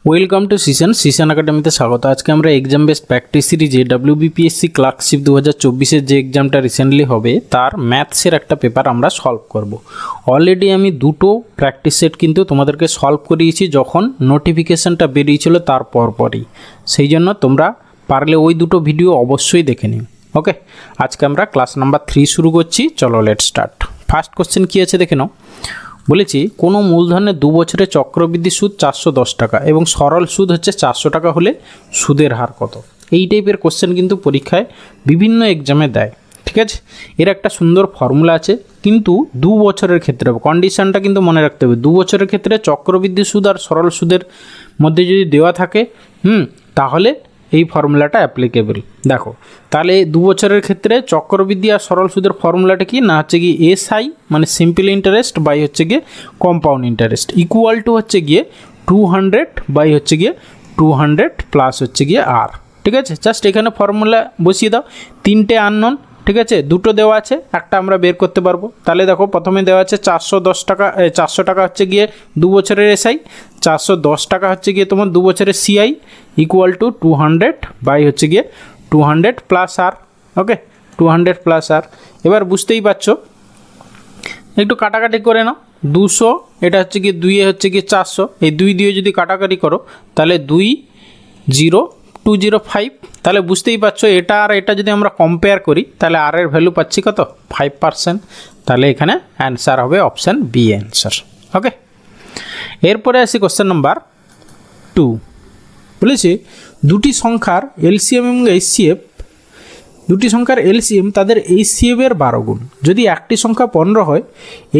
Welcome to সিশন একাডেমিতে স্বাগত। আজকে আমরা এক্সাম বেসড প্র্যাকটিস সিরিজে WBPSC ক্লার্কশিপ 2024-এর যে এক্সামটা রিসেন্টলি হবে তার ম্যাথসের একটা পেপার আমরা সলভ করব। অলরেডি আমি দুটো প্র্যাকটিস সেট কিন্তু তোমাদেরকে সলভ করিয়েছি যখন নোটিফিকেশানটা বেরিয়েছিল তার পরপরই, সেই জন্য তোমরা পারলে ওই দুটো ভিডিও অবশ্যই দেখে নিও। ওকে, আজকে আমরা ক্লাস নাম্বার 3 শুরু করছি। চলো লেট স্টার্ট। ফার্স্ট কোশ্চেন কী আছে দেখে নাও। বলেছি কোনো মূলধনের 2 বছরের চক্রবৃদ্ধি সুদ 410 টাকা এবং সরল সুদ হচ্ছে 400 টাকা হলে সুদের হার কত? এই টাইপের কোশ্চেন কিন্তু পরীক্ষায় বিভিন্ন এক্সামে দেয়, ঠিক আছে। এর একটা সুন্দর ফর্মুলা আছে, কিন্তু 2 বছরের ক্ষেত্রে কন্ডিশনটা কিন্তু মনে রাখতে হবে। 2 বছরের ক্ষেত্রে চক্রবৃদ্ধি সুদ আর সরল সুদের মধ্যে যদি দেওয়া থাকে তাহলে এই ফর্মুলাটা অ্যাপ্লিকেবল। দেখো তাহলে 2 বছরের ক্ষেত্রে চক্রবৃদ্ধি আর সরল সুদের ফর্মুলাটা কি না, হচ্ছে গিয়ে SI মানে সিম্পল ইন্টারেস্ট বাই হচ্ছে গিয়ে কম্পাউন্ড ইন্টারেস্ট ইকুয়াল টু হচ্ছে গিয়ে 200 বাই হচ্ছে গিয়ে 200 প্লাস হচ্ছে গিয়ে R, ঠিক আছে। জাস্ট এখানে ফর্মুলা বসিয়ে দাও। 3টে আননোন, ঠিক আছে, দুটো দেওয়া আছে, একটা আমরা বের করতে পারবো। তাহলে দেখো প্রথমে দেওয়া আছে 410 টাকা, 400 টাকা হচ্ছে গিয়ে 2 বছরের SI, 410 টাকা হচ্ছে গিয়ে তোমার 2 বছরের CI ইকুয়াল টু 200 বাই হচ্ছে গিয়ে 200 প্লাস R। ওকে, 200 প্লাস R। এবার বুঝতেই পারছো, একটু কাটাকাটি করে নাও। 200 এটা হচ্ছে গিয়ে 2 হচ্ছে গিয়ে 400, এই 2 দিয়ে যদি কাটাকাটি করো তাহলে 20205। তাহলে বুঝতেই পারছো এটা আর এটা যদি আমরা কম্পেয়ার করি তাহলে আর এর ভ্যালু পাচ্ছি কত, 5%। তাহলে এখানে অ্যান্সার হবে অপশান বি অ্যান্সার। ওকে, এরপরে আসি কোশ্চেন নাম্বার 2। বলেছি দুটি সংখ্যার এলসিএম এবং এইচসিএফ, দুটি সংখ্যার এলসিএম তাদের এইচসিএফ এর 12 গুণ। যদি একটি সংখ্যা 15 হয়,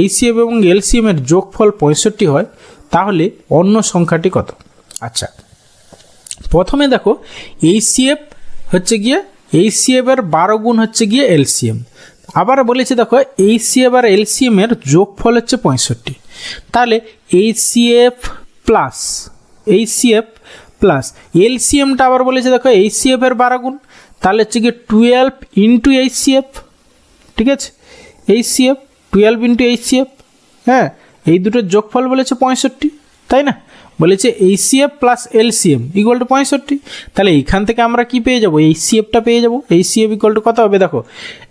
এইচসিএফ এবং এলসিএম এর যোগফল 65 হয়, তাহলে অন্য সংখ্যাটি কত? আচ্ছা, প্রথমে দেখো এইচসিএফ হচ্ছে গিয়ে এইচসিএফ এর 12 গুণ হচ্ছে গিয়ে এলসিএম। আবার বলেছে দেখো এইচসিএফ আর এলসিএম এর যোগফল হচ্ছে 65। তাহলে এইচসিএফ প্লাস এলসিএমটা আবার বলেছে দেখো এইচসিএফ এর 12 গুণ, তাহলে হচ্ছে গিয়ে 12 ইন্টু এইচসিএফ, ঠিক আছে। এইচসিএফ 12 ইন্টু এইচসিএফ, হ্যাঁ, এই দুটোর যোগফল বলেছে 65, তাই না? বলেছে HCF plus LCM equal to 65। তাহলে এইখান থেকে আমরা কি পেয়ে যাবো, এইচসিএফটা পেয়ে যাবো। এইচসিএফ ইকুয়াল টু কত হবে, দেখো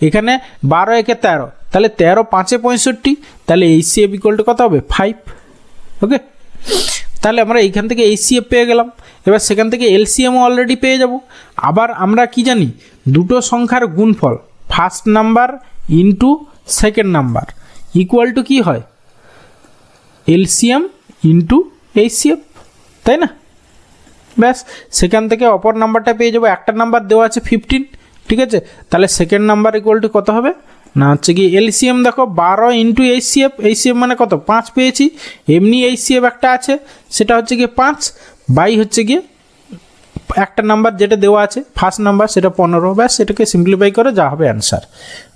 এখানে 12 একে 13, তাহলে 13 5 65, তাহলে এইচসিএফ ইকুয়াল টু কত হবে, 5। ওকে, তাহলে আমরা এইখান থেকে এইচসিএফ পেয়ে গেলাম। এবার সেখান থেকে এলসিএমও অলরেডি পেয়ে যাব। আবার আমরা কি জানি, দুটো সংখ্যার গুণফল first number into second number equal to কী হয়, এলসিএম ইন্টু এইচসিএফ, তাই না? ব্যাস, সেখান থেকে অপর নাম্বারটা পেয়ে যাবো। একটা নাম্বার দেওয়া আছে 15, ঠিক আছে। তাহলে সেকেন্ড নাম্বার ইকুয়াল টু কত হবে না, হচ্ছে কি এলসিএম দেখো 12 ইন্টু এইচসিএফ, এইচসিএফ মানে কত, 5 পেয়েছি। এমনি এইচসিএফ একটা আছে, সেটা হচ্ছে গিয়ে 5 বাই হচ্ছে গিয়ে একটা নাম্বার যেটা দেওয়া আছে ফার্স্ট নাম্বার সেটা 15। ব্যাস, এটাকে সিম্পলিফাই করে যা হবে অ্যান্সার।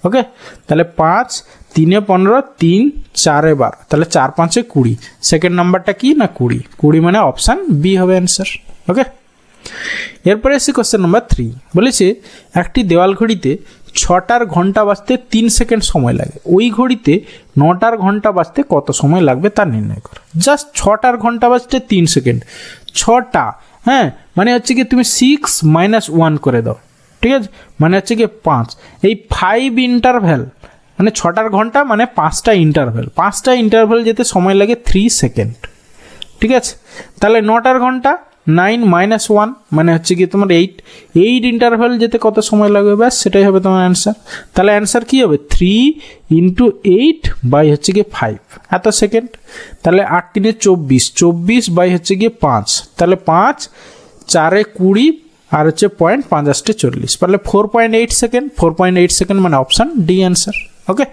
ওকে, তাহলে 5 3 15, 3 4 12, তাহলে 4 5 20। সেকেন্ড নাম্বারটা কি না 20 মানে অপশান বি হবে অ্যান্সার। ওকে, এরপরে এসে কোশ্চেন নাম্বার 3। বলেছে একটি দেওয়াল ঘড়িতে 6টার ঘন্টা বাজতে 3 সেকেন্ড সময় লাগে, ওই ঘড়িতে 9টার ঘন্টা বাজতে কত সময় লাগবে তা নির্ণয় করো। জাস্ট 6টার ঘন্টা বাজতে 3 সেকেন্ড, 6টা, হ্যাঁ, মানে হচ্ছে কি তুমি 6 - 1 করে দাও, ঠিক আছে, মানে হচ্ছে কি 5। এই 5 ইন্টারভ্যাল মানে 6টার ঘন্টা মানে 5টা ইন্টারভ্যাল, 5টা ইন্টারভ্যাল যেতে সময় লাগে 3 সেকেন্ড, ঠিক আছে। তাহলে 9টার ঘন্টা 9 - 1 মানে হচ্ছে কি তোমার 8 ইন্টারভ্যাল যেতে কত সময় লাগবে, ব্যাস সেটাই হবে তোমার অ্যান্সার। তাহলে অ্যান্সার কী হবে, 3 ইন্টু 8 বাই হচ্ছে গিয়ে 5 এত সেকেন্ড। তাহলে 8 3 24, 24 বাই হচ্ছে গিয়ে 5, তাহলে 5 4 20 আর হচ্ছে 5 8 40, তাহলে 4.8 সেকেন্ড। 4.8 সেকেন্ড মানে অপশান ডি অ্যান্সার। ওকে,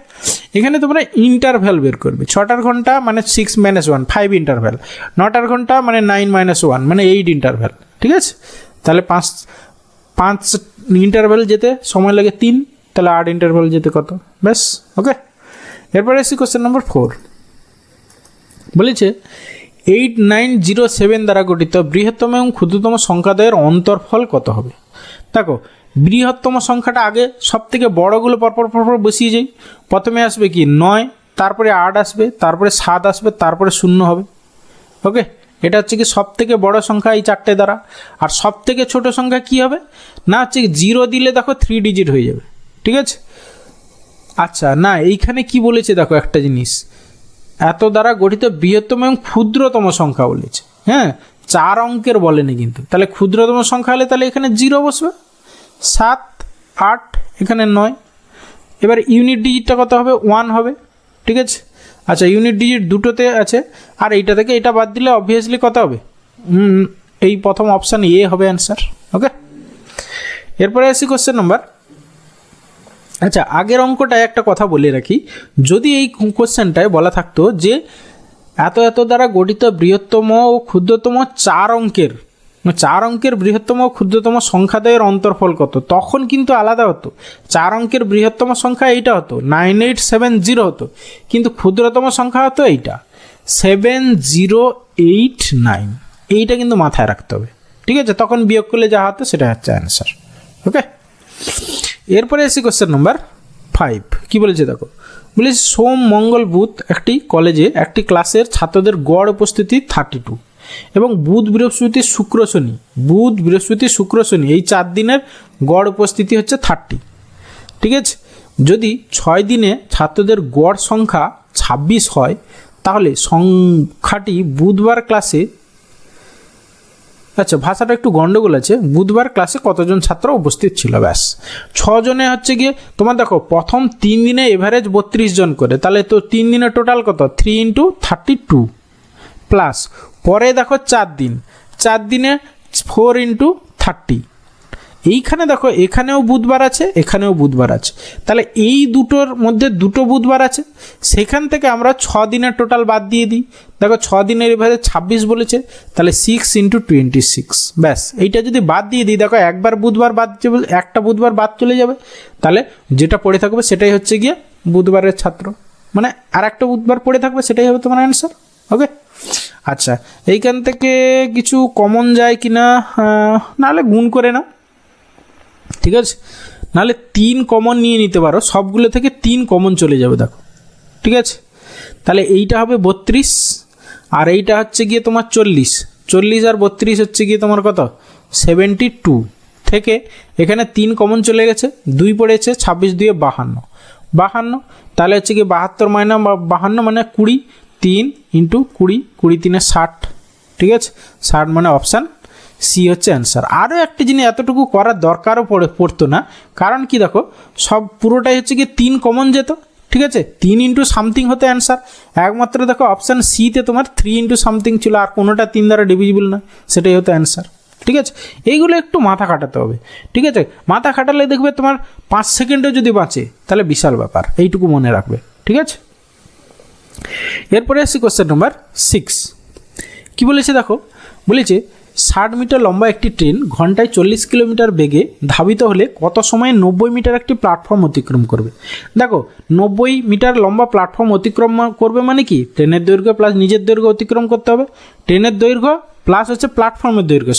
এখানে তোমরা ইন্টারভ্যাল বের করবে। 6টার ঘন্টা মানে 6 - 1 5 ইন্টারভ্যাল, 9টার ঘন্টা মানে 9 - 1 মানে 8 ইন্টারভ্যাল, ঠিক আছে। তাহলে 5 ইন্টারভ্যাল যেতে সময় লাগে 3, তাহলে 8 ইন্টারভ্যাল যেতে কত, ব্যাস। ওকে, এরপরে এসি কোশ্চেন নম্বর 4। বলেছে 8907 দ্বারা গঠিত বৃহত্তম এবং ক্ষুদ্রতম সংখ্যাদ্বয়ের অন্তরফল কত হবে। দেখো বৃহত্তম সংখ্যাটা আগে সব থেকে বড়গুলো পরপর বসিয়ে যাই। প্রথমে আসবে কি 9, তারপরে 8 আসবে, তারপরে 7 আসবে, তারপরে 0 হবে। ওকে, এটা হচ্ছে কি সব থেকে বড় সংখ্যা এই চারটে দ্বারা। আর সব থেকে ছোট সংখ্যা কি হবে না, হচ্ছে 0 দিলে দেখো 3 ডিজিট হয়ে যাবে, ঠিক আছে। আচ্ছা না, এইখানে কি বলেছে দেখো একটা জিনিস, এত দ্বারা গঠিত বৃহত্তম এবং ক্ষুদ্রতম সংখ্যা বলেছে, হ্যাঁ 4 অঙ্কের বলেনি কিন্তু। তাহলে ক্ষুদ্রতম সংখ্যা হলে তাহলে এখানে 0 বসবে, 7, 8, এখানে 9। এবার ইউনিট ডিজিটটা কত হবে, 1 হবে, ঠিক আছে। আচ্ছা ইউনিট ডিজিট দুটোতে আছে, আর এইটা থেকে এটা বাদ দিলে অবভিয়াসলি কত হবে, এই প্রথম অপশান এ হবে অ্যান্সার। ওকে, এরপরে আসি কোশ্চেন নাম্বার। আচ্ছা আগের অঙ্কটায় একটা কথা বলে রাখি, যদি এই কোশ্চেনটায় বলা থাকতো যে এত দ্বারা গঠিত বৃহত্তম ও ক্ষুদ্রতম 4 অঙ্কের বৃহত্তম ও ক্ষুদ্রতম সংখ্যাদ্বয়ের অন্তর্ফল কত, তখন কিন্তু আলাদা হতো। 4 অঙ্কের বৃহত্তম সংখ্যা এইটা হতো 9870 হতো, কিন্তু ক্ষুদ্রতম সংখ্যা হতো এইটা 7089। এইটা কিন্তু মাথায় রাখতে হবে, ঠিক আছে। তখন বিয়োগ করলে যা হতো সেটা হচ্ছে অ্যান্সার। ওকে, এরপরে এসি কোশ্চেন নাম্বার 5। কি বলেছে দেখো, বলেছে সোম মঙ্গল বুধ একটি কলেজে একটি ক্লাসের ছাত্রদের গড় উপস্থিতি 32 এবং বুধ বৃহস্পতি শুক্র শনি এই 4 দিনের গড় উপস্থিতি হচ্ছে 30, ঠিক আছে। যদি 6 দিনে ছাত্রদের গড় সংখ্যা 26 হয়, তাহলে সংখ্যাটি বুধবার ক্লাসে, আচ্ছা ভাষাটা একটু গন্ডগোল আছে, বুধবার ক্লাসে কতজন ছাত্র উপস্থিত ছিল, ব্যাস 6 জনে হচ্ছে গিয়ে তোমার দেখো প্রথম 3 দিনে এভারেজ 32 জন করে, তাহলে তো 3 দিনে টোটাল কত 3 × 32 প্লাস পরে দেখো 4 দিনে 4 × 30। এইখানে দেখো এখানেও বুধবার আছে, এখানেও বুধবার আছে, তাহলে এই দুটোর মধ্যে দুটো বুধবার আছে, সেখান থেকে আমরা 6 দিনের টোটাল বাদ দিয়ে দিই। দেখো 6 দিনের এভাবে 26 বলেছে, তাহলে 6 × 26, ব্যাস এইটা যদি বাদ দিয়ে দিই, দেখো একটা বুধবার বাদ চলে যাবে, তাহলে যেটা পড়ে থাকবে সেটাই হচ্ছে গিয়ে বুধবারের ছাত্র, মানে আর একটা বুধবার পড়ে থাকবে সেটাই হবে তোমার অ্যান্সার। ওকে, আচ্ছা এইখান থেকে কিছু কমন যায় কিনা, নাহলে গুণ করে নাও, ঠিক আছে। নাহলে 3 কমন নিয়ে নিতে পারো, সবগুলো থেকে 3 কমন চলে যাবে দেখো, ঠিক আছে। তাহলে এইটা হবে 32, আর এইটা হচ্ছে গিয়ে তোমার 40 আর 32 হচ্ছে গিয়ে তোমার কত 72, থেকে এখানে 3 কমন চলে গেছে, 2 পড়েছে, 26 2 52, তাহলে হচ্ছে গিয়ে 72 মাইনাস 52 মানে 20, 3 × 20, 20 3 60, ঠিক আছে। 60 মানে অপশান সি হচ্ছে অ্যান্সার। আরও একটি জিনিস এতটুকু করার দরকারও পড়তো না, কারণ কি দেখো সব পুরোটাই হচ্ছে গিয়ে 3 কমন যেত, ঠিক আছে। 3 × সামথিং হতে অ্যান্সার, একমাত্র দেখো অপশান সিতে তোমার 3 × সামথিং ছিল, আর কোনোটা 3 দ্বারা ডিভিজিবল না, সেটাই হতো অ্যান্সার, ঠিক আছে। এইগুলো একটু মাথা খাটাতে হবে, ঠিক আছে। মাথা খাটালে দেখবে তোমার 5 সেকেন্ডও যদি বাঁচে তাহলে বিশাল ব্যাপার, এইটুকু মনে রাখবে, ঠিক আছে। এরপরে আসছি কোশ্চেন নাম্বার 6। কি বলেছে দেখো, বলেছে 60 মিটার লম্বা একটি ট্রেন ঘন্টায় 40 কিলোমিটার বেগে ধাবিত হলে কত সময়ে 90 মিটার একটি প্ল্যাটফর্ম অতিক্রম করবে। দেখো 90 মিটার লম্বা প্ল্যাটফর্ম অতিক্রম করবে মানে কি, ট্রেনের দৈর্ঘ্য প্লাস নিজের দৈর্ঘ্য অতিক্রম করতে হবে, ট্রেনের দৈর্ঘ্য প্লাস হচ্ছে প্ল্যাটফর্মের দৈর্ঘ্য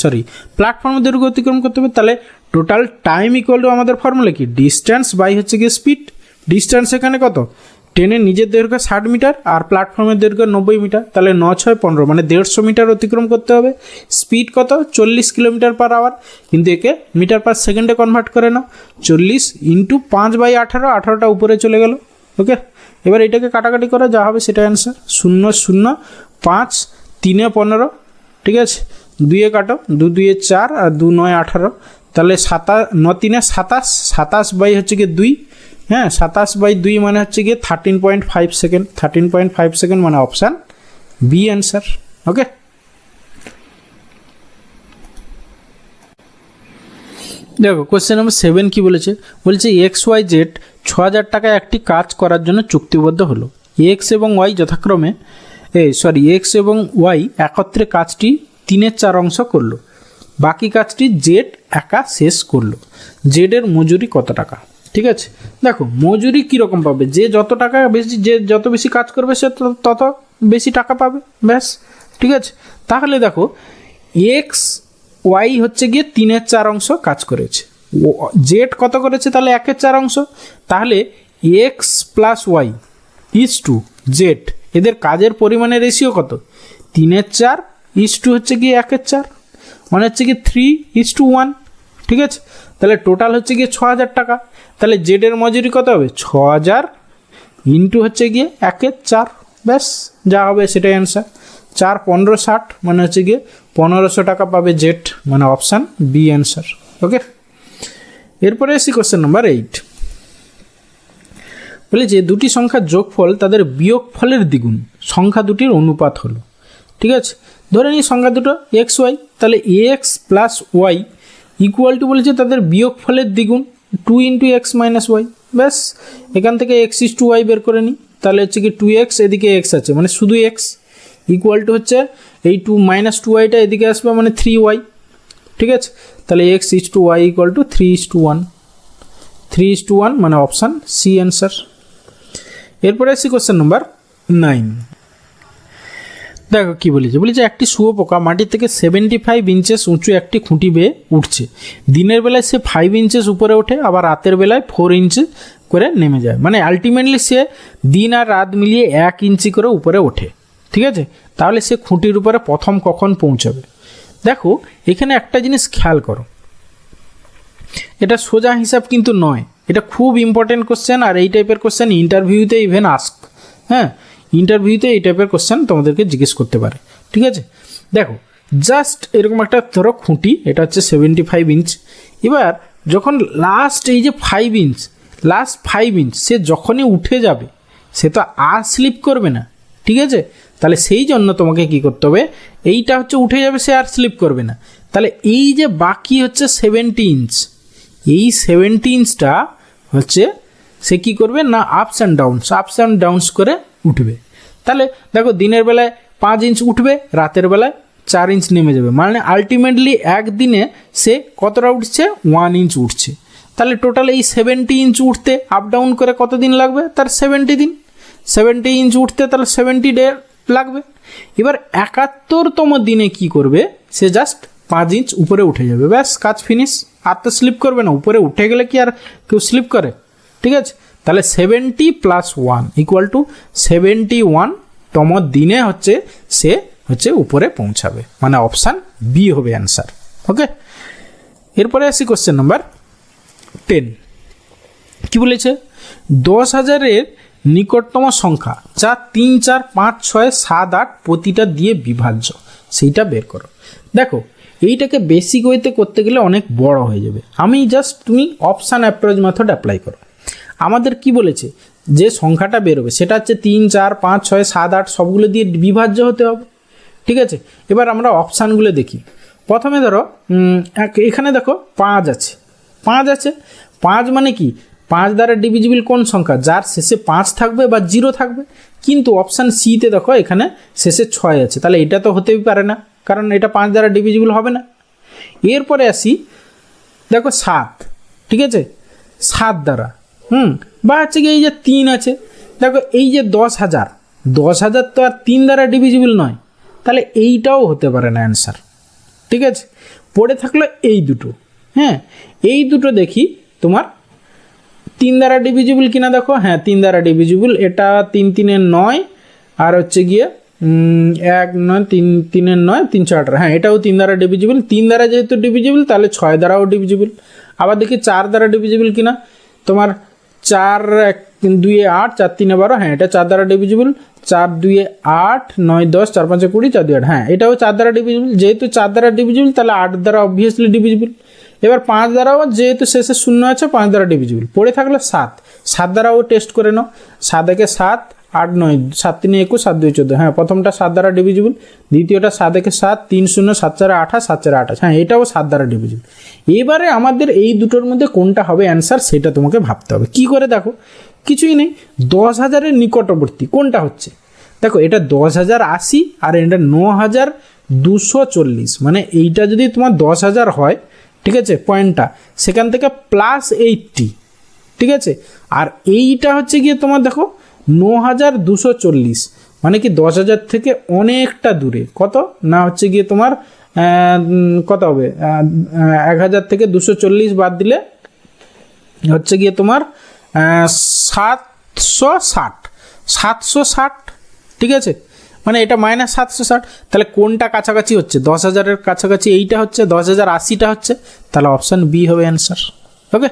অতিক্রম করতে হবে। তাহলে টোটাল টাইম ইকুয়াল টু আমাদের ফর্মুলা কি, ডিস্ট্যান্স বাই হচ্ছে গিয়ে স্পিড। ডিস্ট্যান্স এখানে কত, ট্রেনের নিজের দৈর্ঘ্য 60 মিটার আর প্ল্যাটফর্মের দৈর্ঘ্য 90 মিটার, তাহলে 9 6 15 মানে 150 মিটার অতিক্রম করতে হবে। স্পিড কত 40 কিলোমিটার/আওয়ার, কিন্তু একে মিটার পার সেকেন্ডে কনভার্ট করে নাও, 40 × 5/18, 18টা উপরে চলে গেল। ওকে, এবার এটাকে কাটাকাটি করা যা হবে সেটা অ্যান্সার, 0 0 5 3 15, ঠিক আছে। 2 কাটো, 2 2 4 আর 2 9 18, তাহলে 9 3 27, 27 বাই হচ্ছে গিয়ে 2, হ্যাঁ 27/2 মানে হচ্ছে গিয়ে 13.5 সেকেন্ড, 13.5 সেকেন্ড মানে অপশান বি অ্যান্সার। ওকে, দেখো কোশ্চেন নাম্বার 7 কি বলেছে, বলছে XYZ 6000 টাকায় একটি কাজ করার জন্য চুক্তিবদ্ধ হলো। এক্স এবং ওয়াই যথাক্রমে এক্স এবং ওয়াই একত্রে কাজটি 3/4 অংশ করলো, বাকি কাজটি জেড একা শেষ করলো। জেডের মজুরি কত টাকা, ঠিক আছে। দেখো মজুরি কীরকম পাবে, যে যত বেশি কাজ করবে সে তত বেশি টাকা পাবে, ব্যাস, ঠিক আছে। তাহলে দেখো এক্স ওয়াই হচ্ছে গিয়ে 3/4 অংশ কাজ করেছে, জেড কত করেছে, তাহলে 1/4 অংশ, তাহলে X plus Y is to Z, এদের কাজের পরিমাণের রেশিও কত, 3/4 ইস টু হচ্ছে গিয়ে 1/4, মানে হচ্ছে কি 3:1, ঠিক আছে। তাহলে টোটাল হচ্ছে গিয়ে 6,000 টাকা। তাহলে জেডের মজুরি কত হবে? 6,000 ইন্টু হচ্ছে গিয়ে 1/4, ব্যাস যা হবে সেটাই অ্যান্সার। 4 15 60, মানে হচ্ছে গিয়ে 1500 টাকা পাবে জেড, মানে অপশান বি অ্যান্সার। ওকে, এরপরে আসি কোশ্চেন নাম্বার 8। বলে যে দুটি সংখ্যার যোগফল তাদের বিয়োগফলের দ্বিগুণ, সংখ্যা দুটির অনুপাত হলো। ঠিক আছে, ধরে নিই সংখ্যা দুটো এক্স ওয়াই, তাহলে X plus Y equal to বলেছে তাদের বিয়োগফলের দ্বিগুণ 2 × x - y, ব্যাস এখান থেকে x/y বের করে নিই। তাহলে হচ্ছে কি 2x, এদিকে x আছে মানে শুধু x, ইকুয়াল টু হচ্ছে এই 2 - 2y এদিকে আসবে মানে 3y, ঠিক আছে। তাহলে x/y ইকুয়াল টু 3:1, 3:1 মানে অপশান সি অ্যান্সার। এরপরে আসি কোশ্চেন নাম্বার 9। দেখো কি বলেছে একটি শুয়োপোকা মাটি থেকে 75 ইঞ্চেস উঁচু একটি খুঁটি বেয়ে উঠছে। দিনের বেলায় সে 5 ইঞ্চেস উপরে ওঠে, আবার রাতের বেলায় 4 ইঞ্চি করে নেমে যায়, মানে আলটিমেটলি সে দিন আর রাত মিলিয়ে 1 ইঞ্চি করে উপরে ওঠে। ঠিক আছে, তাহলে সে খুঁটির উপরে প্রথম কখন পৌঁছাবে? দেখো এখানে একটা জিনিস খেয়াল করো, এটা সোজা হিসাব কিন্তু নয়, এটা খুব ইম্পর্টেন্ট কোশ্চেন। আর এই টাইপের কোশ্চেন ইন্টারভিউতে ইভেন আস্ক, হ্যাঁ ইন্টারভিউতে এই টাইপের কোশ্চেন তোমাদেরকে জিজ্ঞেস করতে পারে। ঠিক আছে, দেখো জাস্ট এরকম একটা ধরো খুঁটি, এটা হচ্ছে 75 ইঞ্চ। এবার যখন লাস্ট এই যে 5 ইঞ্চ, লাস্ট 5 ইঞ্চ সে যখনই উঠে যাবে সে তো আর স্লিপ করবে না। ঠিক আছে, তাহলে সেই জন্য তোমাকে কি করতে হবে, এইটা হচ্ছে উঠে যাবে সে আর স্লিপ করবে না। তাহলে এই যে বাকি হচ্ছে 70 ইঞ্চ, এই 70 ইঞ্চটা হচ্ছে সে কী করবে না আপস অ্যান্ড ডাউনস করে উঠবে। তাহলে দেখো দিনের বেলায় 5 ইঞ্চ উঠবে, রাতের বেলায় 4 ইঞ্চ নেমে যাবে, মানে আলটিমেটলি একদিনে সে কতটা উঠছে? 1 ইঞ্চ উঠছে। তাহলে টোটাল এই 70 ইঞ্চ উঠতে আপ ডাউন করে কত দিন লাগবে? তার 70 দিন। 70 ইঞ্চ উঠতে তাহলে 70 ডে লাগবে। এবার 71তম দিনে কি করবে? সে জাস্ট 5 ইঞ্চ উপরে উঠে যাবে, ব্যাস কাজ ফিনিশ। আর তো স্লিপ করবে না, উপরে উঠে গেলে কি আর কেউ স্লিপ করে? ঠিক আছে, তাহলে 70 + 1 = 71তম দিনে হচ্ছে সে হচ্ছে উপরে পৌঁছাবে, মানে অপশান বি হবে অ্যান্সার। ওকে, এরপরে আসি কোশ্চেন নাম্বার 10। কি বলেছে? 10,000-এর নিকটতম সংখ্যা যা 3 4 5 6 7 8 প্রতিটা দিয়ে বিভাজ্য, সেইটা বের করো। দেখো এইটাকে বেসিক ওয়েতে করতে গেলে অনেক বড় হয়ে যাবে, আমি জাস্ট তুমি অপশান অ্যাপ্রোচ মেথড অ্যাপ্লাই করো। আমাদের কি বলেছে যে সংখ্যাটা বেরোবে সেটা হচ্ছে 3 4 5 6 7 8 সবগুলো দিয়ে বিভাজ্য হতে হবে। ঠিক আছে, এবার আমরা অপশানগুলো দেখি। প্রথমে ধরো এখানে দেখো 5 আছে, 5 আছে। 5 মানে কি? 5 দ্বারা ডিভিজিবল কোন সংখ্যা? যার শেষে 5 থাকবে বা 0 থাকবে। কিন্তু অপশান সিতে দেখো এখানে শেষে 6 আছে, তাহলে এটা তো হতেই পারে না, কারণ এটা 5 দ্বারা ডিভিজিবল হবে না। এরপরে আসি দেখো 7, ঠিক আছে, 7 দ্বারা বা হচ্ছে কি এই যে 3 আছে, দেখো এই যে 10,000, 10,000 তো আর 3 দ্বারা ডিভিজিবল নয়, তাহলে এইটাও হতে পারে না অ্যান্সার। ঠিক আছে, পড়ে থাকলো এই দুটো। হ্যাঁ, এই দুটো দেখি তোমার 3 দ্বারা ডিভিজিবল কিনা দেখো। হ্যাঁ 3 দ্বারা ডিভিজিবল, এটা 3 3 9 আর হচ্ছে গিয়ে 1 9 3 3 9 3 4 18, হ্যাঁ এটাও 3 দ্বারা ডিভিজিবল। 3 দ্বারা যেহেতু ডিভিজিবল তাহলে 6 দ্বারাও ডিভিজিবল। আবার দেখি 4 দ্বারা ডিভিজিবল কিনা, তোমার 4 2 8 4 3 12, হ্যাঁ এটা 4 দ্বারা ডিভিজিবল। 4 2 8 9 10 4 5 20 4 2 8, হ্যাঁ এটাও 4 দ্বারা ডিভিজিবল। যেহেতু 4 দ্বারা ডিভিজিবল তাহলে 8 দ্বারা অবভিয়াসলি ডিভিজিবল। এবার 5 দ্বারাও যেহেতু শেষে 0 আছে 5 দ্বারা ডিভিজিবল। পড়ে থাকলে 7, 7 দ্বারাও টেস্ট করে নাও। 7 একে 7 8 9 7 3 21 7 2 14, হ্যাঁ প্রথমটা 7 দ্বারা ডিভিজিবল, দ্বিতীয়টা 7 একে 7 3 0 7 4 28 7 4 28, হ্যাঁ এটাও 7 দ্বারা ডিভিজিবল। এবারে আমাদের এই দুটোর মধ্যে কোনটা হবে অ্যান্সার সেটা তোমাকে ভাবতে হবে। কি করে? দেখো কিছুই নেই, 10,000-এর নিকটবর্তী কোনটা হচ্ছে? দেখো এটা 10,080 আর এটা 9,240, মানে এইটা যদি তোমার 10,000 হয়, ঠিক আছে পয়েন্টটা, সেখান থেকে +80, ঠিক আছে। আর এইটা হচ্ছে গিয়ে তোমার দেখো 9,240, মানে কি 10,000 থেকে অনেকটা দূরে। কত না হচ্ছে গিয়ে তোমার কত হবে? 1,000 থেকে 240 বাদ দিলে হচ্ছে গিয়ে তোমার 760, ঠিক আছে। মানে এটা -760, তাহলে কোনটা কাছাকাছি হচ্ছে? 10,000-এর কাছাকাছি এইটা হচ্ছে, 10,080টা হচ্ছে, তাহলে অপশান বি হবে অ্যান্সার। ওকে,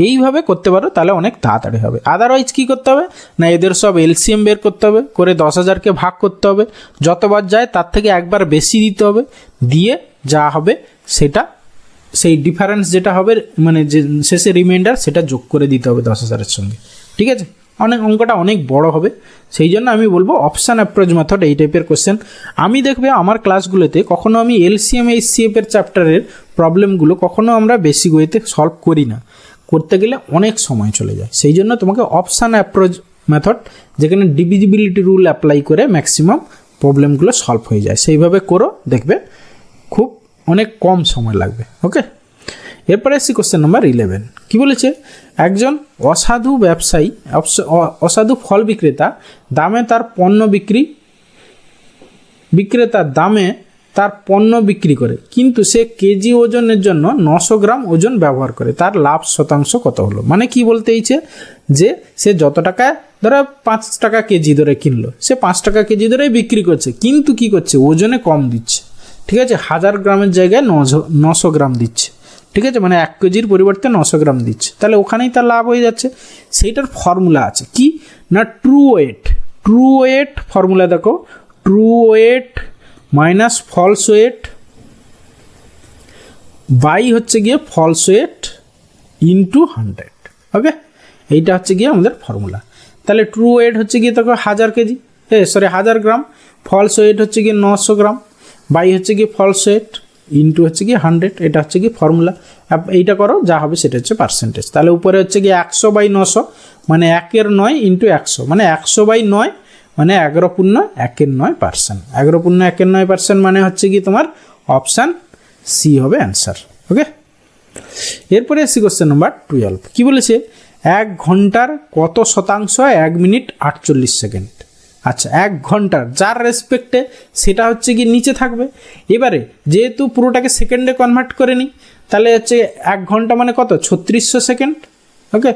এইভাবে করতে পারো, তাহলে অনেক তাড়াতাড়ি হবে। আদারওয়াইজ কী করতে হবে না, এদের সব এলসিএম বের করতে হবে, করে 10,000কে ভাগ করতে হবে, যতবার যায় তার থেকে একবার বেশি দিতে হবে, দিয়ে যা হবে সেটা, সেই ডিফারেন্স যেটা হবে মানে যে শেষে রিমাইন্ডার, সেটা যোগ করে দিতে হবে 10,000-এর সঙ্গে। ঠিক আছে, অঙ্কটা অনেক বড় হবে, সেই জন্য আমি বলবো অপশান অ্যাপ্রোচ মেথড এই টাইপের কোশ্চেন। আমি দেখবে আমার ক্লাসগুলোতে কখনো আমি এলসিএম এইচসিএফের চ্যাপ্টারের প্রবলেমগুলো কখনো আমরা বেসিক ওয়েতে সলভ করি না, করতে গেলে অনেক সময় চলে যায়। সেই জন্য তোমাকে অপশান অ্যাপ্রোচ মেথড, যেখানে ডিভিজিবিলিটি রুল অ্যাপ্লাই করে ম্যাক্সিমাম প্রবলেমগুলো সলভ হয়ে যায়, সেইভাবে করো, দেখবে খুব অনেক কম সময় লাগবে। ওকে, এরপরে এসছি কোশ্চেন নাম্বার 11। কি বলেছে? একজন অসাধু ব্যবসায়ী, অসাধু ফল বিক্রেতার দামে তার পণ্য বিক্রি করে, কিন্তু সে কেজি ওজনের জন্য 900 গ্রাম ওজন ব্যবহার করে, তার লাভ শতাংশ কত হলো? মানে কি বলতে চাইছে যে সে যত টাকায় ধরো 5 টাকা কেজি ধরে কিনলো, সে 5 টাকা কেজি ধরেই বিক্রি করছে, কিন্তু কি করছে? ওজনে কম দিচ্ছে। ঠিক আছে, 1000 গ্রামের জায়গায় 900 গ্রাম দিচ্ছে। ঠিক আছে, মানে 1 কেজির পরিবর্তে 900 গ্রাম দিচ্ছে, তাহলে ওখানেই তার লাভ হয়ে যাচ্ছে। সেইটার ফর্মুলা আছে কি না, ট্রু ওয়েট ফর্মুলা দেখো, true weight minus false weight by হচ্ছে গিয়ে ফলস ওয়েট ইন্টু 100। ওকে, এইটা হচ্ছে গিয়ে আমাদের ফর্মুলা। তাহলে ট্রু ওয়েট হচ্ছে গিয়ে দেখো 1000 গ্রাম, ফলস ওয়েট হচ্ছে গিয়ে 900 গ্রাম, বাই হচ্ছে গিয়ে ফলস ওয়েট ইন্টু হচ্ছে গিয়ে 100, এটা হচ্ছে গিয়ে ফর্মুলা। এইটা করো, যা হবে সেটা হচ্ছে পার্সেন্টেজ। তাহলে উপরে হচ্ছে গিয়ে 100/900 মানে 1/9 ইন্টু 100 মানে 100/9 মানে 11.1%। 11.1% মানে হচ্ছে কি তোমার অপশান সি হবে অ্যান্সার। ওকে, এরপরে এসছি কোশ্চেন নাম্বার 12। কি বলেছে? 1 ঘন্টার কত শতাংশ 1 মিনিট 48 সেকেন্ড? আচ্ছা, 1 ঘন্টার যার রেসপেক্টে সেটা হচ্ছে কি নিচে থাকবে। এবারে যেহেতু পুরোটাকে সেকেন্ডে কনভার্ট করে নিই, তাহলে হচ্ছে 1 ঘন্টা মানে কত? 3600 সেকেন্ড। ওকে,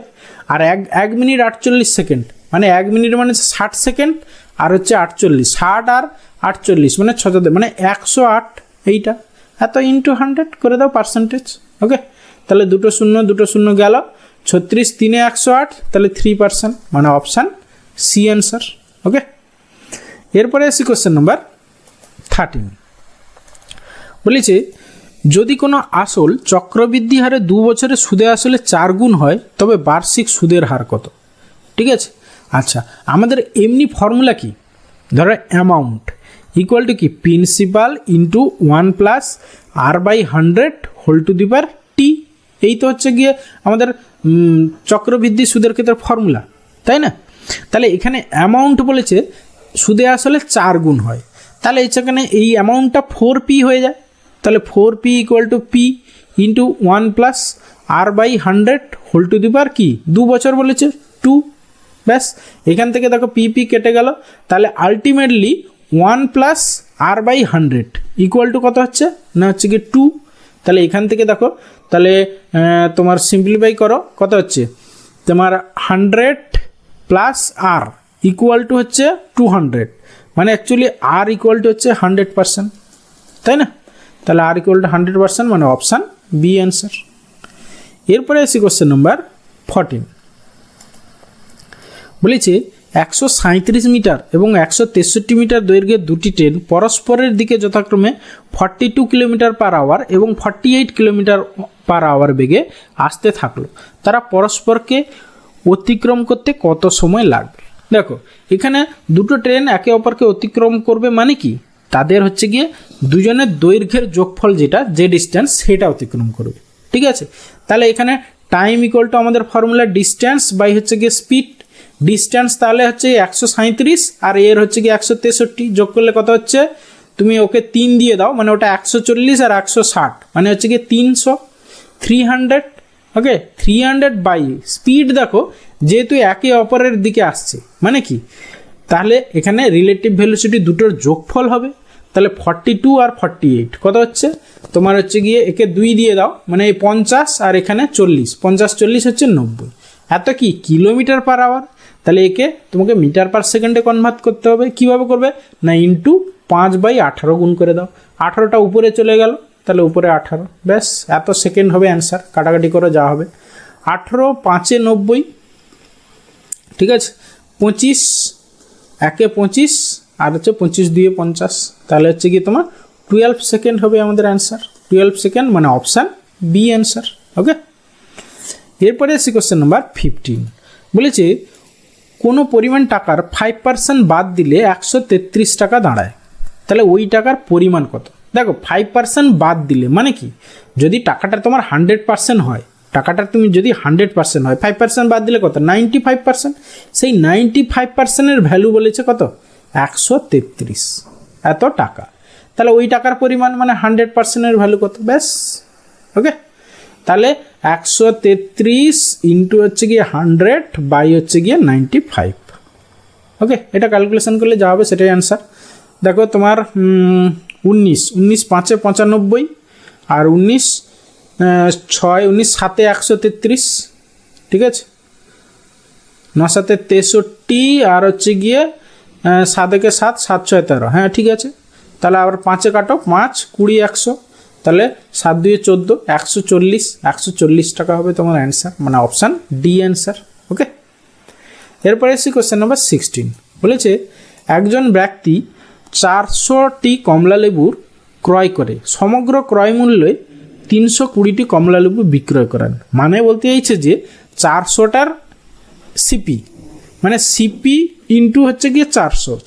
আর 1 মিনিট 48 সেকেন্ড মানে 1 মিনিট মানে 60 সেকেন্ড, আর হচ্ছে 48, 60 আর 48 মানে 6 মানে 108। এইটা এত ইন্টু 100 করে দাও পার্সেন্টেজ। ওকে, তাহলে 2 শূন্য গেল, 36 3 108, তাহলে 3% মানে অপশান সি অ্যান্সার। ওকে, এরপরে আসি কোশ্চেন নাম্বার 13। বলেছে যদি কোনো আসল চক্রবৃদ্ধি হারে 2 বছরে সুদে আসলে 4 গুণ হয়, তবে বার্ষিক সুদের হার কত? ঠিক আছে, আচ্ছা আমাদের এমনি ফর্মুলা কি? ধরো অ্যামাউন্ট ইকুয়াল টু কি, principal into 1 plus r/100 whole to the power T. এই তো হচ্ছে গিয়ে আমাদের চক্রবৃদ্ধি সুদের ক্ষেত্রে ফর্মুলা, তাই না? তাহলে এখানে অ্যামাউন্ট বলেছে সুদে আসলে 4 গুণ হয়, তাহলে এখানে এই অ্যামাউন্টটা 4p হয়ে যায়। তাহলে 4p equal to p into 1 plus r/100 whole to the power কি, 2 বছর বলেছে 2। ব্যাস, এখান থেকে দেখো পিপি কেটে গেল, তাহলে ultimately 1 plus r/100 equal to কত হচ্ছে না, হচ্ছে কি 2। তাহলে এখান থেকে দেখো, তাহলে তোমার সিম্পলিফাই করো, কত হচ্ছে তোমার 100 প্লাস r ইকুয়াল টু হচ্ছে 200, মানে অ্যাকচুয়ালি r ইকুয়াল টু হচ্ছে 100%, তাই না? তাহলে r ইকুয়াল টু 100% মানে অপশান বি অ্যান্সার। এরপরে আসি কোশ্চেন নাম্বার 14। বলেছে 137 মিটার এবং 163 মিটার দৈর্ঘ্যের দুটি ট্রেন পরস্পরের দিকে যথাক্রমে 42 কিলোমিটার পার আওয়ার এবং 48 কিলোমিটার পার আওয়ার বেগে আসতে থাকলো, তারা পরস্পরকে অতিক্রম করতে কত সময় লাগবে? দেখো এখানে দুটো ট্রেন একে অপরকে অতিক্রম করবে মানে কি, তাদের হচ্ছে গিয়ে দুজনের দৈর্ঘ্যের যোগফল যেটা, যে ডিস্টেন্স, সেটা অতিক্রম করবে। ঠিক আছে, তাহলে এখানে টাইম ইকুয়াল টু আমাদের ফর্মুলা ডিস্টেন্স বাই হচ্ছে গিয়ে স্পিড। ডিস্টেন্স তাহলে হচ্ছে 137 আর এর হচ্ছে কি 163, যোগ করলে কত হচ্ছে, তুমি ওকে 3 দিয়ে দাও মানে ওটা 140 আর 160 মানে হচ্ছে কি 300। ওকে, 300 বাই স্পিড দেখো যেহেতু একে অপরের দিকে আসছে মানে কি, তাহলে এখানে রিলেটিভ ভেলোসিটি দুটোর যোগফল হবে। তাহলে 42 আর 48 কত হচ্ছে তোমার, হচ্ছে গিয়ে একে 2 দিয়ে দাও মানে এই 50 আর এখানে 40, 50 40 হচ্ছে 90। এত কি কিলোমিটার পার আওয়ার, তাহলে একে তোমাকে মিটার পার সেকেন্ডে কনভার্ট করতে হবে। কীভাবে করবে না, ইন্টু 5/18 গুণ করে দাও। 18টা উপরে চলে গেল, তাহলে উপরে 18, ব্যাস এত সেকেন্ড হবে অ্যান্সার। কাটাকাটি করে যা হবে 18 5 90, ঠিক আছে, 25 1 25 আর হচ্ছে 25 2 50, তাহলে হচ্ছে কি তোমার 12 সেকেন্ড হবে আমাদের অ্যান্সার। 12 সেকেন্ড মানে অপশান বি অ্যান্সার। ওকে, এরপরে আসি কোশ্চেন নাম্বার 15। বলেছে কোনো পরিমাণ টাকার 5% বাদ দিলে 133 টাকা দাঁড়ায়, তাহলে ওই টাকার পরিমাণ কত? দেখো 5% বাদ দিলে মানে কি, যদি টাকাটা তোমার 100% হয়, টাকাটা তুমি যদি 100% হয়, 5% বাদ দিলে কত? 95%। সেই 95%-এর ভ্যালু বলেছে কত? 133, এত টাকা। তাহলে ওই টাকার পরিমাণ মানে 100%-এর ভ্যালু কত? ব্যাস। ওকে, তাহলে 133 ইন্টু হচ্ছে গিয়ে 100 বাই হচ্ছে গিয়ে 95। ওকে, এটা ক্যালকুলেশন করলে যা হবে সেটাই অ্যান্সার। দেখো তোমার 19 5 95 আর 19 6 19 7 133, ঠিক আছে, 9 7 63 আর হচ্ছে গিয়ে 7 1 7 7 6 13, হ্যাঁ ঠিক আছে। তাহলে আবার 5 কাটো, 5 20 100, তাহলে 7 2 14 140 টাকা হবে তোমার অ্যান্সার, মানে অপশান ডি অ্যান্সার। ওকে, এরপরে এসে কোশ্চেন নাম্বার 16। বলেছে একজন ব্যক্তি 400টি কমলালেবুর ক্রয় করে সমগ্র ক্রয় মূল্যে 320টি কমলালেবু বিক্রয় করেন। মানে বলতে চাইছে যে 400টার সিপি, মানে সিপি ইন্টু হচ্ছে গিয়ে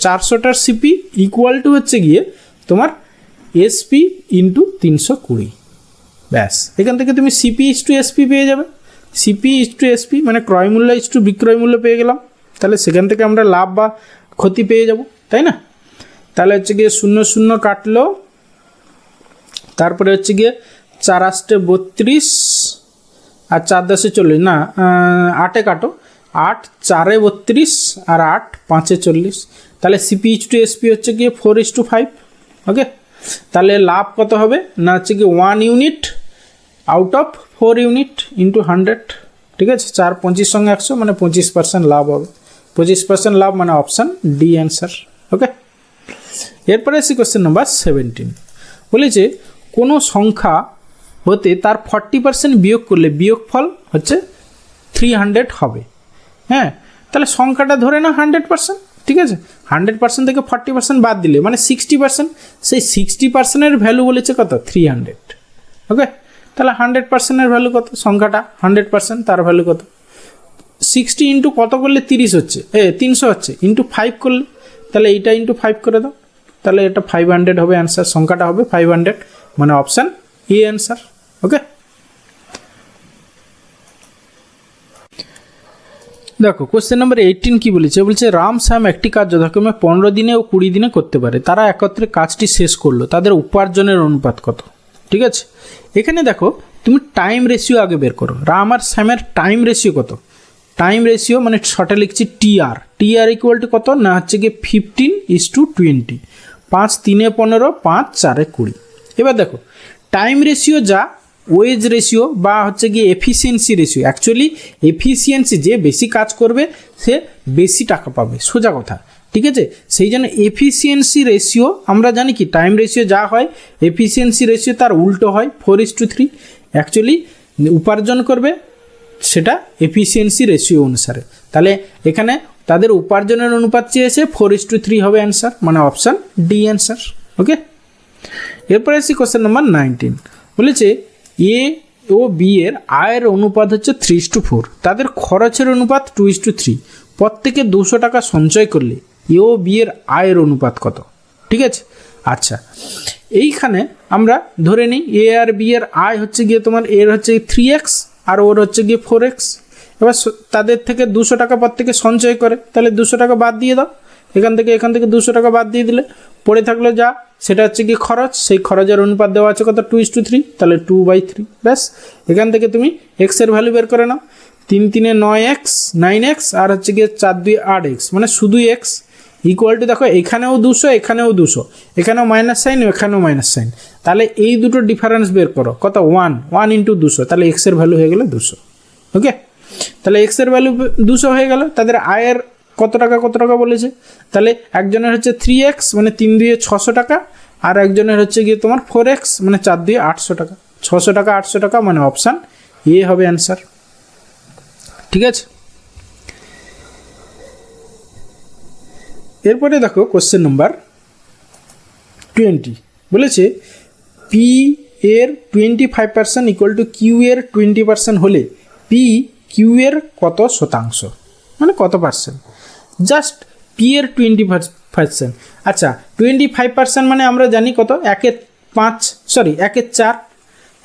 400টার সিপি ইকুয়াল টু হচ্ছে গিয়ে তোমার এসপি ইন্টু 320। ব্যাস, এখান থেকে তুমি সিপি ইস টু এসপি পেয়ে যাবে। সিপি ইস টু এসপি মানে ক্রয় মূল্য ইস টু বিক্রয় মূল্য পেয়ে গেলাম। তাহলে সেখান থেকে আমরা লাভ বা ক্ষতি পেয়ে যাব, তাই না? তাহলে হচ্ছে গিয়ে 0 0 কাটলো, তারপরে হচ্ছে গিয়ে 4 8 32 আর 4 10 40, না 8 কাটো, 8 4 32 আর 8 5 40, তাহলে সিপি ইস টু এসপি হচ্ছে গিয়ে 4:5। ওকে, তাহলে লাভ কত হবে না হচ্ছে কি 1 unit out of 4 unit into 100, ঠিক আছে। 4 25 সঙ্গে 100 মানে 25% লাভ হবে। 25% লাভ মানে অপশান ডি অ্যান্সার। ওকে, এরপরে আসি কোশ্চেন নাম্বার 17। বলেছে কোনো সংখ্যা হতে তার 40% বিয়োগ করলে বিয়োগফল হচ্ছে 300 হবে। হ্যাঁ, তাহলে সংখ্যাটা ধরে না 100%, ঠিক আছে। 100% থেকে 40% বাদ দিলে মানে 60%, সেই 60%-এর ভ্যালু বলেছে কত? 300। ওকে, তাহলে 100%-এর ভ্যালু কত? সংখ্যাটা 100%, তার ভ্যালু কত? 60 ইন্টু কত করলে 30 হচ্ছে, 300 হচ্ছে, ইন্টু 5 করলে, তাহলে এইটা ইন্টু 5 করে দাও, তাহলে এটা 500 হবে অ্যান্সার। সংখ্যাটা হবে 500, মানে অপশান এ অ্যান্সার। ওকে, দেখো কোশ্চেন নাম্বার 18 কি বলেছে? বলছে রাম শ্যাম একটি কাজ যথাক্রমে 15 দিনে ও 20 দিনে করতে পারে, তারা একত্রে কাজটি শেষ করলো, তাদের উপার্জনের অনুপাত কত? ঠিক আছে, এখানে দেখো তুমি টাইম রেশিও আগে বের করো। রাম আর শ্যামের টাইম রেশিও কত? টাইম রেশিও মানে শর্টে লিখছি টিআর। টিআর ইকুয়াল টু কত না হচ্ছে গিয়ে 15:20, 5 3 15, 5 4 20। এবার দেখো টাইম রেশিও যা ওয়েজ রেশিও বা হচ্ছে গিয়ে এফিসিয়েন্সি রেশিও, অ্যাকচুয়ালি এফিসিয়েন্সি যে বেশি কাজ করবে সে বেশি টাকা পাবে, সোজা কথা, ঠিক আছে। সেই জন্য এফিসিয়েন্সি রেশিও আমরা জানি কি টাইম রেশিও যা হয় এফিসিয়েন্সি রেশিও তার উল্টো হয় 4:3। অ্যাকচুয়ালি উপার্জন করবে সেটা এফিসিয়েন্সি রেশিও অনুসারে। তাহলে এখানে তাদের উপার্জনের অনুপাত চেয়েছে 4:3 হবে অ্যান্সার, মানে অপশান ডি অ্যান্সার। ওকে, এরপরে আসি কোশ্চেন নাম্বার 19। বলেছে এ ও বি এর আয়ের অনুপাত হচ্ছে 3:4, তাদের খরচের অনুপাত 2:3, প্রত্যেকে 200 টাকা সঞ্চয় করলে এ ও বি এর আয়ের অনুপাত কত? ঠিক আছে, আচ্ছা এইখানে আমরা ধরে নিই এ আর বি এর আয় হচ্ছে গিয়ে তোমার এর হচ্ছে 3x আর ওর হচ্ছে গিয়ে 4x। এবার তাদের থেকে 200 টাকা প্রত্যেকে সঞ্চয় করে, তাহলে 200 টাকা বাদ দিয়ে দাও, এখান থেকে 200 টাকা বাদ দিয়ে দিলে পড়ে থাকলো যা সেটা হচ্ছে কি খরচ, সেই খরচের অনুপাত দেওয়া আছে কত? 2:3, তাহলে 2/3। ব্যাস, এখান থেকে তুমি এক্সের ভ্যালু বের করে নাও। 3 3 9x আর হচ্ছে গিয়ে 4 2 8x, মানে শুধু এক্স ইকুয়াল টু দেখো এখানেও 200 এখানেও 200, এখানেও মাইনাস সাইন এখানেও মাইনাস সাইন, তাহলে এই দুটো ডিফারেন্স বের করো কত? 1 ইন্টু 200, তাহলে এক্সের ভ্যালু হয়ে গেলো 200। ওকে, তাহলে এক্সের ভ্যালু 200 হয়ে গেল। তাদের আয়ের কত টাকা বলেছে, তাহলে একজনের হচ্ছে 3x মানে 3 দিয়ে 600 টাকা, আর একজনের হচ্ছে গিয়ে তোমার 4x মানে 4 দিয়ে 800 টাকা। 600 টাকা 800 টাকা মানে অপশান এ হবে অ্যান্সার। ঠিক আছে, এরপরে দেখো কোশ্চেন নাম্বার 20 বলেছে পি এর 25% ইকুয়াল টু কিউ এর 20% হলে পি কিউ এর কত শতাংশ, মানে কত পার্সেন্ট। জাস্ট পি এর 20%, আচ্ছা 25% মানে আমরা জানি কত, 1/4,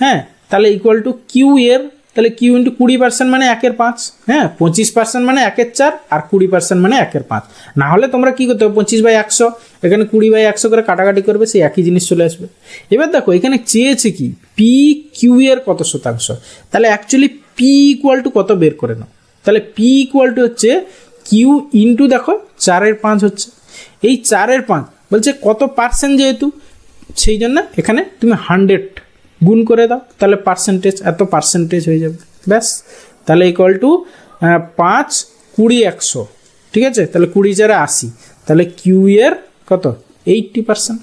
হ্যাঁ, তাহলে ইকুয়াল টু কিউ এর, তাহলে কিউ ইন্টু 20% মানে 1/5, হ্যাঁ, 25% মানে 1/4 আর 20% মানে 1/5। না হলে তোমরা কী করতে হবে, 25/100 এখানে 20/100 করে কাটাকাটি করবে, সেই একই জিনিস চলে আসবে। এবার দেখো এখানে চেয়েছে কি পি কিউ এর কত শতাংশ, তাহলে অ্যাকচুয়ালি পি ইকুয়াল টু কত বের করে নাও। তাহলে পি ইকুয়াল টু হচ্ছে কিউ ইন্টু দেখো 4/5 হচ্ছে, এই 4/5 বলছে কত পার্সেন্ট, যেহেতু সেই জন্য এখানে তুমি 100 গুণ করে দাও, তাহলে পার্সেন্টেজ এত পার্সেন্টেজ হয়ে যাবে, ব্যাস। তাহলে ইকুয়াল টু 5, 20, 100, ঠিক আছে, তাহলে 20 4 80, তাহলে কিউ এর কত 80%,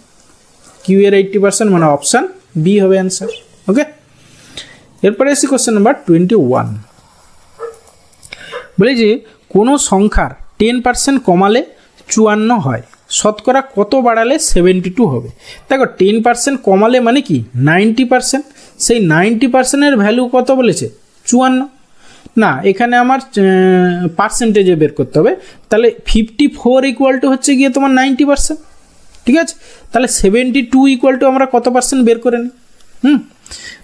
কিউ এর 80% মানে অপশান বি হবে অ্যান্সার। ওকে, এরপরে এসি কোশ্চেন নাম্বার 21 বলে যে কোনো সংখ্যার 10% কমালে 54 হয়, শতকরা কত বাড়ালে 72 হবে। দেখো 10% কমালে মানে কি 90%, সেই 90%-এর ভ্যালু কত বলেছে 54, না এখানে আমার পার্সেন্টেজে বের করতে হবে। তাহলে 54 ইকুয়াল টু হচ্ছে গিয়ে তোমার 90%, ঠিক আছে, তাহলে 72 ইকুয়াল টু আমরা কত পার্সেন্ট বের করে নিই।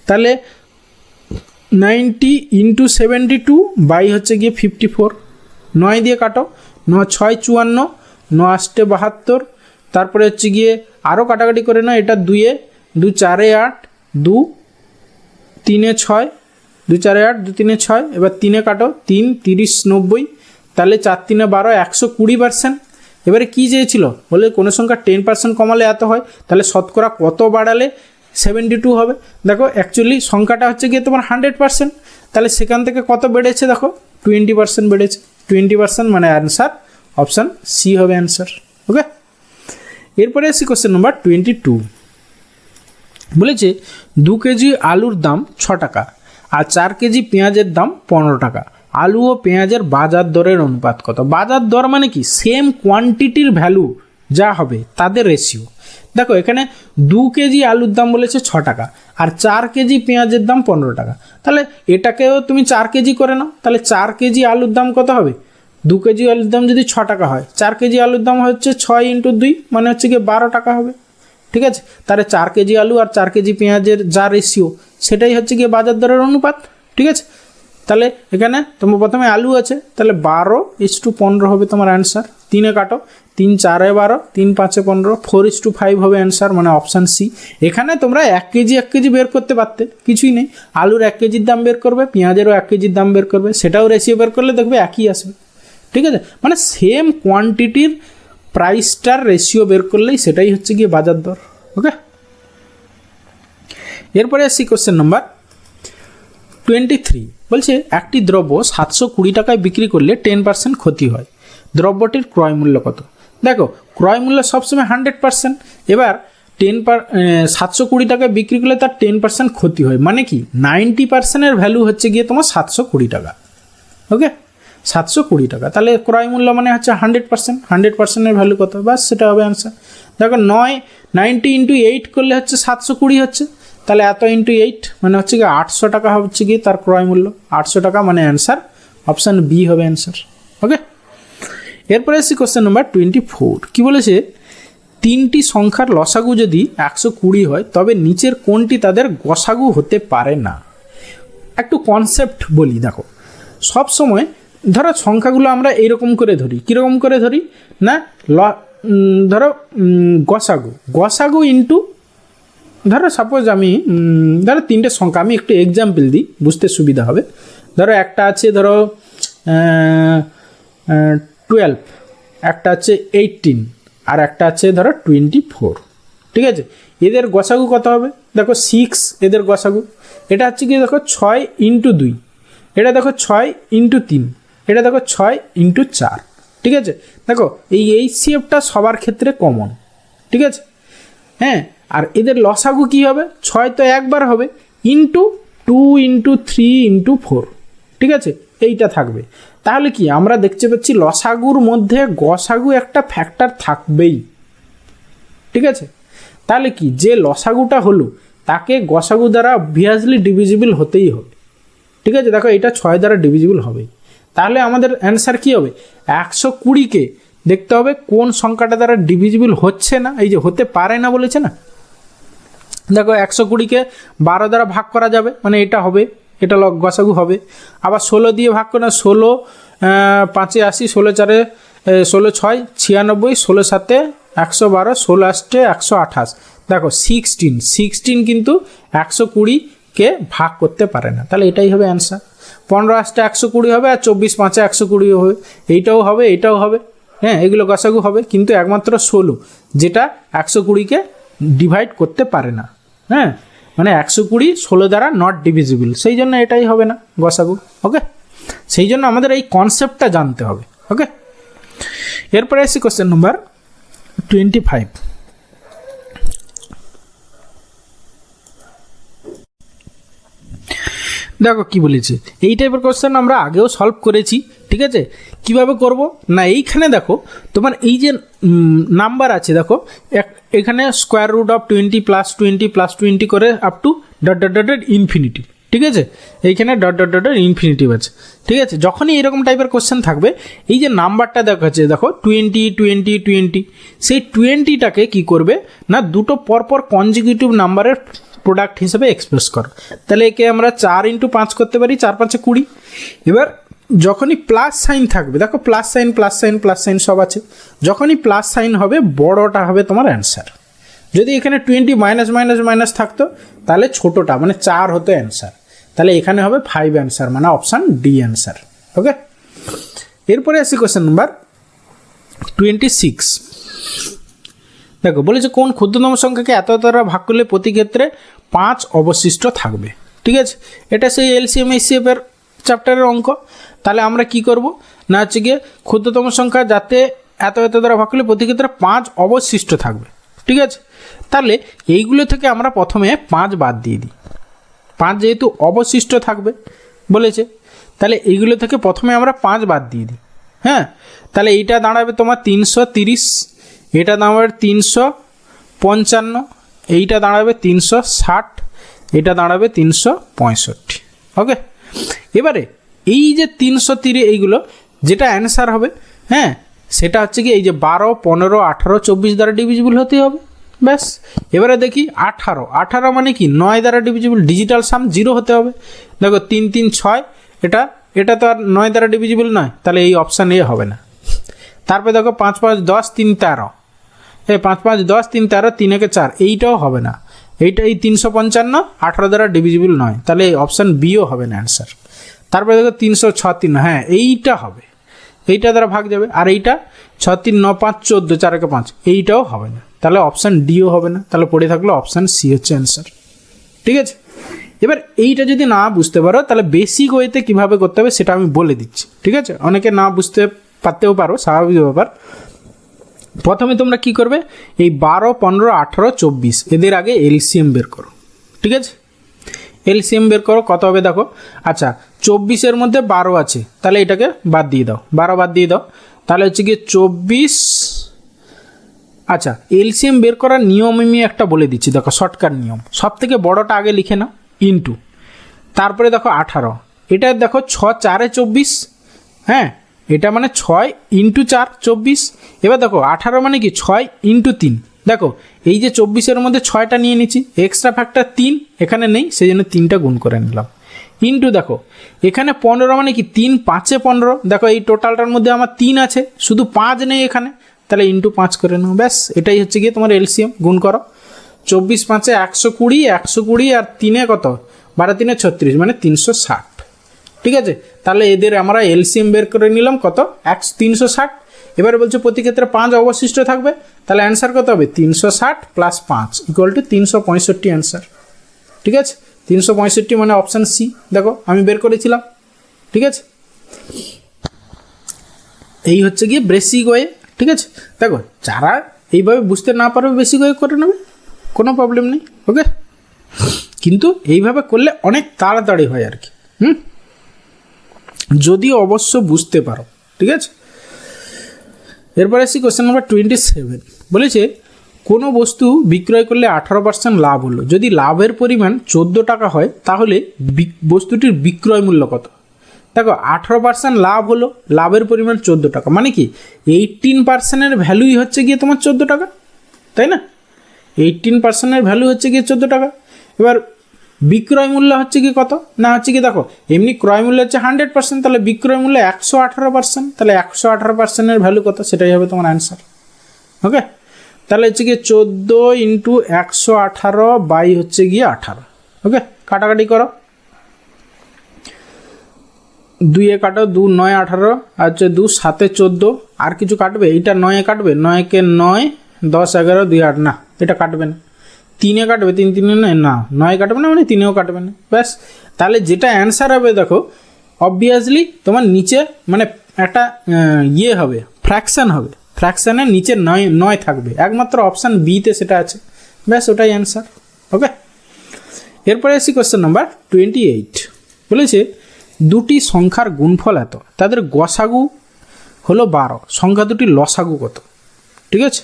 তাহলে 90 ইন্টু 72 বাই হচ্ছে গিয়ে 54, 9 দিয়ে কাটো, 9 6 54, 9 8 72, তারপরে হচ্ছে গিয়ে আরও কাটাকাটি করে না, এটা 2 2 4 8, 2 3 6, 2 4 8, 2 3 6, এবার 3 কাটো, 3 30 90, তাহলে 4 3 12, 120%। এবারে কী চেয়েছিল, বলে কোনো সংখ্যা 10% কমালে এত হয়, তাহলে শতকরা কত বাড়ালে 72 হবে। দেখো অ্যাকচুয়ালি সংখ্যাটা হচ্ছে গিয়ে তোমার 100%, তাহলে সেখান থেকে কত বেড়েছে, দেখো 20% বেড়েছে, 20% মানে অ্যান্সার অপশান সি হবে অ্যান্সার। ওকে, এরপরে আসি কোশ্চেন নাম্বার 22 বলেছে 2 কেজি আলুর দাম 6 টাকা আর 4 কেজি পেঁয়াজের দাম 15 টাকা, আলু ও পেঁয়াজের বাজার দরের অনুপাত কত। বাজার দর মানে কি সেম কোয়ান্টিটির ভ্যালু যা হবে তাদের রেশিও। দেখো এখানে 2 কেজি আলুর দাম বলেছে 6 টাকা আর 4 কেজি পেঁয়াজের দাম 15 টাকা, তাহলে এটাকেও তুমি 4 কেজি করে নাও, তাহলে 4 কেজি আলুর দাম কত হবে, 2 কেজি আলুর দাম যদি 6 টাকা হয়, 4 কেজি আলুর দাম হচ্ছে 6 ইন্টু 2 মানে হচ্ছে গিয়ে 12 টাকা হবে, ঠিক আছে। তাহলে 4 কেজি আলু আর 4 কেজি পেঁয়াজের যা রেশিও সেটাই হচ্ছে গিয়ে বাজার দরের অনুপাত, ঠিক আছে। তাহলে এখানে তোমার প্রথমে আলু আছে, তাহলে 12:15 হবে তোমার অ্যান্সার। 3 কাটো, 3 4 12, 3 5 15, 4:5 হবে অ্যান্সার, মানে অপশান সি। এখানে তোমরা 1 কেজি বের করতে পারতে, কিছুই নেই, আলুর 1 কেজির দাম বের করবে, পেঁয়াজেরও 1 কেজির দাম বের করবে, সেটাও রেশিও বের করলে দেখবে একই আসবে, ঠিক আছে। মানে সেম কোয়ান্টিটির প্রাইসটার রেশিও বের করলেই সেটাই হচ্ছে গিয়ে বাজার দর। ওকে, এরপরে আসছি কোশ্চেন নাম্বার 23 বলছে একটি দ্রব্য 720 টাকায় বিক্রি করলে 10% ক্ষতি হয়, দ্রব্যটির ক্রয় মূল্য কত। দেখো ক্রয় মূল্য সবসময় 100%, এবার 720 টাকায় বিক্রি করলে তার 10% ক্ষতি হয়, মানে কি 90%-এর ভ্যালু হচ্ছে গিয়ে তোমার 720 টাকা। ওকে, 720 টাকা, তাহলে ক্রয় মূল্য মানে হচ্ছে 100%-এর ভ্যালু কত, বাস সেটা হবে অ্যান্সার। দেখো 90 ইন্টু 8 করলে হচ্ছে 720 হচ্ছে, তাহলে এত ইন্টু 8 মানে হচ্ছে গিয়ে 800 টাকা হচ্ছে গিয়ে তার ক্রয় মূল্য, 800 টাকা মানে অ্যান্সার অপশান বি হবে অ্যান্সার। ওকে, এরপরে এসছি কোশ্চেন নাম্বার 24 কি বলেছে 3টি সংখ্যার লসাগু যদি 120 হয় তবে নিচের কোনটি তাদের গসাগু হতে পারে না। একটু কনসেপ্ট বলি, দেখো সব সময় ধরো সংখ্যাগুলো আমরা এইরকম করে ধরি, কীরকম করে ধরি না, ধরো গসাগু ইন্টু, ধরো সাপোজ আমি ধরো 3টে সংখ্যা, আমি একটু এক্সাম্পল দিই বুঝতে সুবিধা হবে। ধরো একটা আছে ধরো 12, একটা আছে 18 আর একটা আছে ধরো 24, ঠিক আছে। এদের গসাগু কত হবে, দেখো 6 এদের গসাগু, এটা হচ্ছে কি দেখো 6 ইন্টু 2 এটা দেখো 6 × 3, এটা দেখো 6 × 4, ঠিক আছে। দেখো এই HCFটা সবার ক্ষেত্রে কমন, ঠিক আছে। হ্যাঁ, আর এদের লসাগু কী হবে, 6 তো একবার হবে, ইন্টু 2 × 3 × 4, ঠিক আছে, এইটা থাকবে। তাহলে কি আমরা দেখতে পাচ্ছি লসাগুর মধ্যে গসাগু একটা ফ্যাক্টর থাকবেই, ঠিক আছে। তাহলে কি যে লসাগুটা হলো তাকে গসাগু দ্বারা অবভিয়াসলি ডিভিজিবল হতেই হবে, ঠিক আছে। দেখো এটা 6 দ্বারা ডিভিজিবল হবে, তাহলে আমাদের অ্যান্সার কী হবে, 120কে দেখতে হবে কোন সংখ্যাটা দ্বারা ডিভিজিবল হচ্ছে না, এই যে হতে পারে না বলেছে না। দেখো 120কে 12 দ্বারা ভাগ করা যাবে, মানে এটা হবে, এটা গসাগু হবে। আবার 16 দিয়ে ভাগ করে, 16 5 80, 16 4 16 6 96, 16 7 112, 16 8 128। দেখো 16 কিন্তু 120কে ভাগ করতে পারে না, তাহলে এটাই হবে অ্যান্সার। 15 8 120 হবে, আর 24 5 120 হবে, এইটাও হবে, এটাও হবে। হ্যাঁ, এগুলো গসাগু হবে, কিন্তু একমাত্র 16 যেটা 120কে ডিভাইড করতে পারে না। হ্যাঁ, মানে 120 16 দ্বারা নট ডিভিজিবল, সেই জন্য এটাই হবে না গসাগু। ওকে, সেই জন্য আমাদের এই কনসেপ্টটা জানতে হবে। ওকে, এরপরে আসি কোশ্চেন নাম্বার 25। দেখো কি বলেছে, এই টাইপের কোশ্চেন আমরা আগেও সলভ করেছি, ঠিক আছে। কিভাবে করব না, এইখানে দেখো তোমার এই যে নাম্বার আছে, দেখো এখানে স্কোয়ার রুট অফ 20 + 20 + 20 করে আপ টু ... ইনফিনিটিভ, ঠিক আছে। এইখানে ... ইনফিনিটিভ আছে, ঠিক আছে। যখনই এরকম টাইপের কোশ্চেন থাকবে, এই যে নাম্বারটা দেখাচ্ছে, দেখো 20 20 20, সেই 20টাকে কি করবে না, দুটো পরপর কনজিকিউটিভ নাম্বারের প্রোডাক্ট হিসেবে এক্সপ্রেস করো। তাহলে একে আমরা 4 × 5 করতে পারি, 4 5 20। এবার যখনই প্লাস সাইন থাকবে, দেখো প্লাস সাইন সব আছে, যখনই প্লাস সাইন হবে বড়টা হবে তোমার অ্যান্সার। যদি এখানে 20 মাইনাস থাকতো তাহলে ছোটোটা মানে 4 হতো অ্যান্সার, তাহলে এখানে হবে 5 অ্যান্সার, মানে অপশান ডি অ্যান্সার। ওকে, এরপরে আসি কোশ্চেন নাম্বার 26। দেখো বলেছে কোন ক্ষুদ্রতম সংখ্যাকে এত দ্বারা ভাগ করলে প্রতি ক্ষেত্রে 5 অবশিষ্ট থাকবে, ঠিক আছে। এটা সেই LCM HCF এর চ্যাপ্টারের অঙ্ক। তাহলে আমরা কি করব না, হচ্ছে গিয়ে ক্ষুদ্রতম সংখ্যা যাতে এত দ্বারা ভাগ করলে প্রতি ক্ষেত্রে 5 অবশিষ্ট থাকবে, ঠিক আছে। তাহলে এইগুলো থেকে আমরা প্রথমে 5 বাদ দিয়ে দিই, 5 যেহেতু অবশিষ্ট থাকবে বলেছে, তাহলে এইগুলো থেকে প্রথমে আমরা 5 বাদ দিয়ে দিই। হ্যাঁ, তাহলে এইটা দাঁড়াবে তোমার 330, এটা দাঁড়াবে 355, এইটা দাঁড়াবে 360, এটা দাঁড়াবে 365। ওকে, এবারে এই যে 330 এইগুলো যেটা অ্যান্সার হবে, হ্যাঁ, সেটা হচ্ছে কি এই যে 12 15 18 24 দ্বারা ডিভিজিবল হতে হবে, ব্যাস। এবারে দেখি 18 মানে কি 9 দ্বারা ডিভিজিবল, ডিজিটাল সাম 0 হতে হবে। দেখো 3 3 6, এটা তো আর 9 দ্বারা ডিভিজিবল নয়, তাহলে এই অপশান এ হবে না। তারপরে দেখো 5 5 10 3 13, 5 5 10 3 13, 3 1 4, এইটাও হবে না। এইটা এই 355 18 দ্বারা ডিভিজিবল নয়, তাহলে এই অপশান বিও হবে না অ্যান্সার। তারপরে দেখো 306 হ্যাঁ এইটা হবে, এইটা দ্বারা ভাগ যাবে। আর এইটা 6 3 9 5 14, 4 1 5, এইটাও হবে না, তাহলে অপশান ডিও হবে না। তাহলে পড়ে থাকলো অপশান সি হচ্ছে অ্যান্সার, ঠিক আছে। এবার এইটা যদি না বুঝতে পারো তাহলে বেসিক ওয়েতে কীভাবে করতে হবে সেটা আমি বলে দিচ্ছি, ঠিক আছে। অনেকে না বুঝতে পারতেও পারো, স্বাভাবিক ব্যাপার। প্রথমে তোমরা কি করবে, এই 12 15 18 24 এদের আগে LCM বের করো, ঠিক আছে। LCM বের করো, কত হবে দেখো। আচ্ছা 24-এর মধ্যে 12 আছে, তাহলে এটাকে বাদ দিয়ে দাও, 12 বাদ দিয়ে দাও, তাহলে হচ্ছে গিয়ে 24। আচ্ছা LCM বের করার নিয়ম আমি একটা বলে দিচ্ছি, দেখো শর্টকাট নিয়ম, সব থেকে বড়টা আগে লিখে নাও, ইন্টু, তারপরে দেখো 18, এটা দেখো 6 4 24, হ্যাঁ, এটা মানে 6 × 4 24। এবার দেখো 18 মানে কি 6 × 3, দেখো এই যে 24-এর মধ্যে 6টা নিয়ে নিচ্ছি, এক্সট্রা ফ্যাক্টর 3 এখানে নেই, সেই জন্য 3টা গুণ করে নিলাম। ইন্টু দেখো এখানে 15 মানে কি 3 5 15, দেখো এই টোটালটার মধ্যে আমার 3 আছে, শুধু 5 নেই এখানে, তাহলে ইন্টু 5 করে নাও, ব্যাস। এটাই হচ্ছে গিয়ে তোমার LCM, গুণ করো। 24 5 120, 120 আর 3 কত 12 3 36, মানে 360, ঠিক আছে। তাহলে এদের আমরা LCM বের করে নিলাম, কত 360। এবারে বলছে প্রতি ক্ষেত্রে 5 অবশিষ্ট থাকবে, তাহলে অ্যান্সার কত হবে 360 + 5 = 365 অ্যান্সার, ঠিক আছে। 365 মানে অপশান সি, দেখো আমি বের করেছিলাম, ঠিক আছে, এই হচ্ছে গিয়ে বেসিক ওয়ে। ঠিক আছে, দেখো যারা এইভাবে বুঝতে না পারবে বেসিক ওয়ে করে নেবে, কোনো প্রবলেম নেই। ওকে, কিন্তু এইভাবে করলে অনেক তাড়াতাড়ি হয় আর কি, যদি অবশ্য বুঝতে পারো। ঠিক আছে, এরপরে আসি কোশ্চেন নাম্বার 27। বলেছে কোনো বস্তু বিক্রয় করলে 18% লাভ হলো, যদি লাভের পরিমাণ 14 টাকা হয় তাহলে বস্তুটির বিক্রয় মূল্য কত? দেখো 18% লাভ হলো, লাভের পরিমাণ 14 টাকা, মানে কি 18%-এর ভ্যালুই হচ্ছে গিয়ে তোমার 14 টাকা, তাই না? 18%-এর ভ্যালু হচ্ছে গিয়ে 14 টাকা। এবার বিক্রয় মূল্য হচ্ছে কি কত? না হচ্ছে কি দেখো এমনি ক্রয় মূল্য হচ্ছে 100%, তাহলে বিক্রয় মূল্য 118%, তাহলে 118%-এর ভ্যালু কত? সেটাই হবে তোমার অ্যান্সার। ওকে, তাহলে হচ্ছে গিয়ে 14 × 118 বাই হচ্ছে গিয়ে 18। ওকে, কাটাকাটি করো, 2 এ কাটো, 2 9 18, আর হচ্ছে 2 7 14, আর কিছু কাটবে? এইটা 9 এ কাটবে, 9 কে 9, 10 11 2 8, না এটা কাটবে না। 3 এ কাটবে, 3 3 না, 9 কাটবে না, মানে 3 এও কাটবে না, ব্যাস। তাহলে যেটা অ্যান্সার হবে দেখো অবভিয়াসলি তোমার নিচে মানে একটা ইয়ে হবে, ফ্র্যাকশান হবে, ফ্র্যাকশানের নিচে 9 থাকবে, একমাত্র অপশান বিতে সেটা আছে, ব্যাস ওটাই অ্যান্সার। ওকে, এরপরে আসি কোশ্চেন নাম্বার 28। বলেছে দুটি সংখ্যার গুণফল এত, তাদের গসাগু হলো 12, সংখ্যা দুটি লসাগু কত? ঠিক আছে,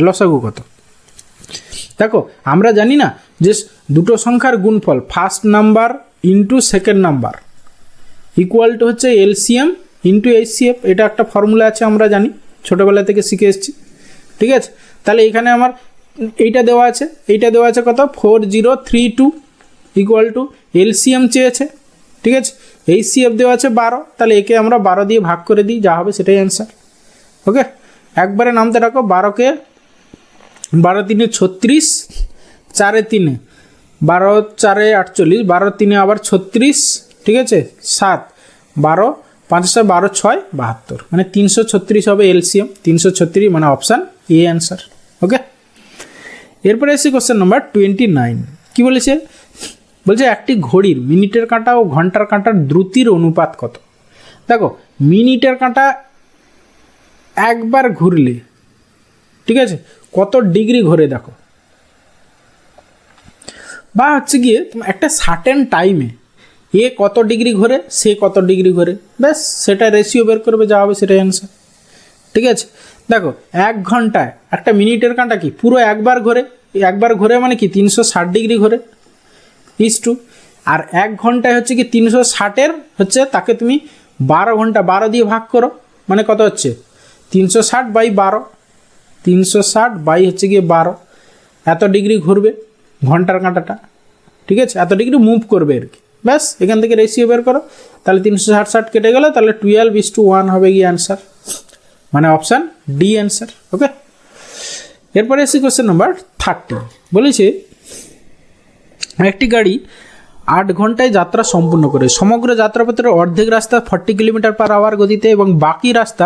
লসাগু কত? দেখো আমরা জানি না যে দুটো সংখ্যার গুণফল first number into second number equal two হচ্ছে এলসিএম ইন্টু এইচসিএফ, এটা একটা ফর্মুলা আছে, আমরা জানি ছোটোবেলা থেকে শিখে এসেছি। ঠিক আছে, তাহলে এখানে আমার এইটা দেওয়া আছে, কত? 4032 ইকুয়াল টু এলসিএম চেয়েছে। ঠিক আছে, এইচসিএফ দেওয়া আছে 12, তাহলে একে আমরা 12 দিয়ে ভাগ করে দিই, যা হবে সেটাই অ্যান্সার। ওকে, একবারে নামতে রাখো, 12কে 12 3 36, 4 3 12 4 48, 12 3 আবার 36, ঠিক আছে, 7 12 5 12 6 72, মানে 336 হবে এলসিএম, 336 মানে অপশান এ অ্যান্সার। ওকে, এরপরে এসে কোশ্চেন নাম্বার 29। কি বলেছে? বলছে একটি ঘড়ির মিনিটের কাঁটা ও ঘন্টার কাঁটার দ্রুতির অনুপাত কত? দেখো মিনিটের কাঁটা একবার ঘুরলে, ঠিক আছে, কত ডিগ্রি ঘোরে দেখো, বা হচ্ছে গিয়ে একটা সার্টেন টাইমে এ কত ডিগ্রি ঘোরে, সে কত ডিগ্রি ঘোরে, ব্যাস সেটা রেশিও বের করবে, যা হবে সেটাই অ্যান্সার। ঠিক আছে, দেখো 1 ঘন্টায় একটা মিনিটের কাঁটা কি পুরো একবার ঘোরে মানে কি 360 ডিগ্রি ঘোরে ইস টু, আর 1 ঘন্টায় হচ্ছে কি 360-এর হচ্ছে তাকে তুমি 12 ঘন্টা 12 দিয়ে ভাগ করো, মানে কত হচ্ছে 360 বাই 12, 360 বাই হচ্ছে গিয়ে 12, এত ডিগ্রি ঘুরবে ঘন্টার কাঁটাটা। ঠিক আছে, এত ডিগ্রি মুভ করবে আর কি, ব্যাস এখান থেকে রেশিও বের করো, তাহলে 360 কেটে গেল, তাহলে 12:1 হবে গিয়ে অ্যান্সার, মানে অপশান ডি অ্যান্সার। ওকে, এরপরে এসে কোশ্চেন নাম্বার 30। বলেছে একটি গাড়ি 8 ঘন্টায় যাত্রা সম্পূর্ণ করে, সমগ্র যাত্রাপথের অর্ধেক রাস্তা 40 কিলোমিটার/আওয়ার গতিতে এবং বাকি রাস্তা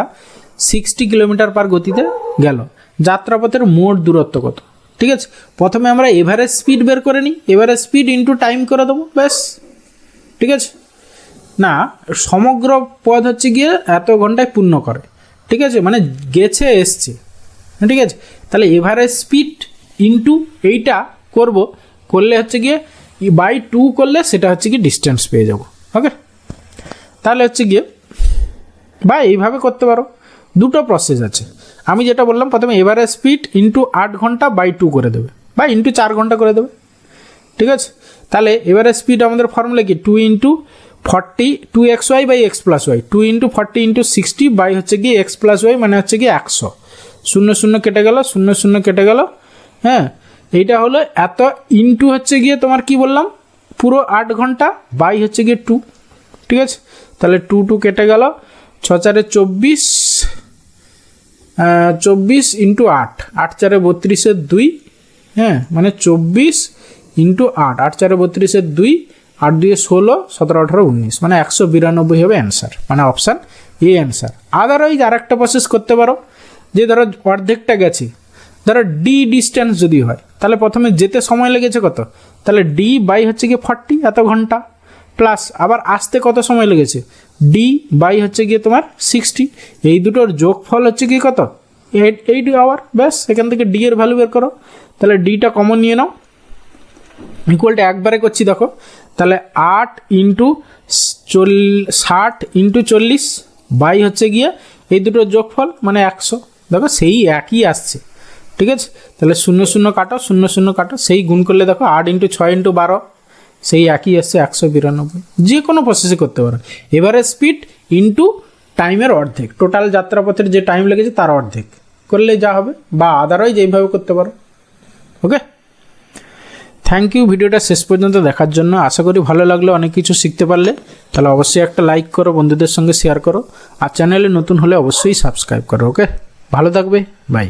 60 কিলোমিটার/আওয়ার গতিতে গেল, যাত্রাপথের মোট দূরত্ব কত? ঠিক আছে, প্রথমে আমরা এভারেজ স্পিড বের করে নিই, এভারেজ স্পিড ইন্টু টাইম করে দেবো, ব্যাস। ঠিক আছে, না সমগ্র পথ হচ্ছে গিয়ে এত ঘন্টায় পূর্ণ করে, ঠিক আছে, মানে গেছে এসছে, ঠিক আছে, তাহলে এভারেজ স্পিড ইন্টু এইটা করলে হচ্ছে গিয়ে বাই 2 করলে সেটা হচ্ছে কি ডিস্টেন্স পেয়ে যাব। ওকে, তাহলে হচ্ছে গিয়ে বা এইভাবে করতে পারো, দুটো প্রসেস আছে। আমি যেটা বললাম প্রথমে এভারেজ স্পিড ইন্টু 8 ঘন্টা বাই 2 করে দেবে, বা ইন্টু 4 ঘন্টা করে দেবে। ঠিক আছে, তাহলে এভারেজ স্পিড আমাদের ফর্মুলা কি 2 × 40 2xy by x + y, 2 × 40 × 60 by হচ্ছে গিয়ে x + y, মানে হচ্ছে গিয়ে 100, 0 0 কেটে গেল, 0 0 কেটে গেল, হ্যাঁ, এইটা হলো এত ইন্টু হচ্ছে গিয়ে তোমার কি বললাম পুরো 8 ঘন্টা বাই হচ্ছে গিয়ে 2। ঠিক আছে, তাহলে 2 2 কেটে গেল, 6 4 24, 24 × 8, 8 4 32 2, হ্যাঁ, মানে 24 × 8, 8 4 32 2, 8 2 16, 17 18 19, মানে 192 হবে অ্যান্সার, মানে অপশান এ অ্যান্সার। আদারওয়াইজ আর একটা প্রসেস করতে পারো, যে ধরো অর্ধেকটা গেছে, ধরো ডি ডিস্টেন্স যদি হয় তাহলে প্রথমে যেতে সময় লেগেছে কত, তাহলে ডি বাই হচ্ছে গিয়ে 40 এত ঘন্টা, প্লাস আবার আসতে কত সময় লেগেছে, ডি বাই হচ্ছে গিয়ে তোমার 60, এই দুটোর যোগফল হচ্ছে গিয়ে কত 8 আওয়ার। ব্যাস এখান থেকে ডি এর ভ্যালু বের করো, তাহলে ডিটা কমন নিয়ে নাও, ইকুয়ালটা একবারে করছি দেখো, তাহলে 8 ইন্টু 60 ইন্টু 40 বাই হচ্ছে গিয়ে এই দুটোর যোগফল মানে 100। দেখো সেই একই আসছে, ঠিক আছে। তাহলে 0 0 কাটো, 0 0 কাটো, সেই গুণ করলে দেখো 8 ইন্টু 6 ইন্টু 12 সেই একই আসছে 192। যে কোনো প্রসেসে করতে পারো। এবারে স্পিড ইন্টু টাইমের অর্ধেক, টোটাল যাত্রাপথের যে টাইম লেগেছে তার অর্ধেক করলে যা হবে, বা আদারওয়াইজ এইভাবে করতে পারো। ওকে, থ্যাংক ইউ ভিডিওটা শেষ পর্যন্ত দেখার জন্য। আশা করি ভালো লাগলো, অনেক কিছু শিখতে পারলে। তাহলে অবশ্যই একটা লাইক করো, বন্ধুদের সঙ্গে শেয়ার করো, আর চ্যানেলে নতুন হলে অবশ্যই সাবস্ক্রাইব করো। ওকে, ভালো থাকবে, বাই।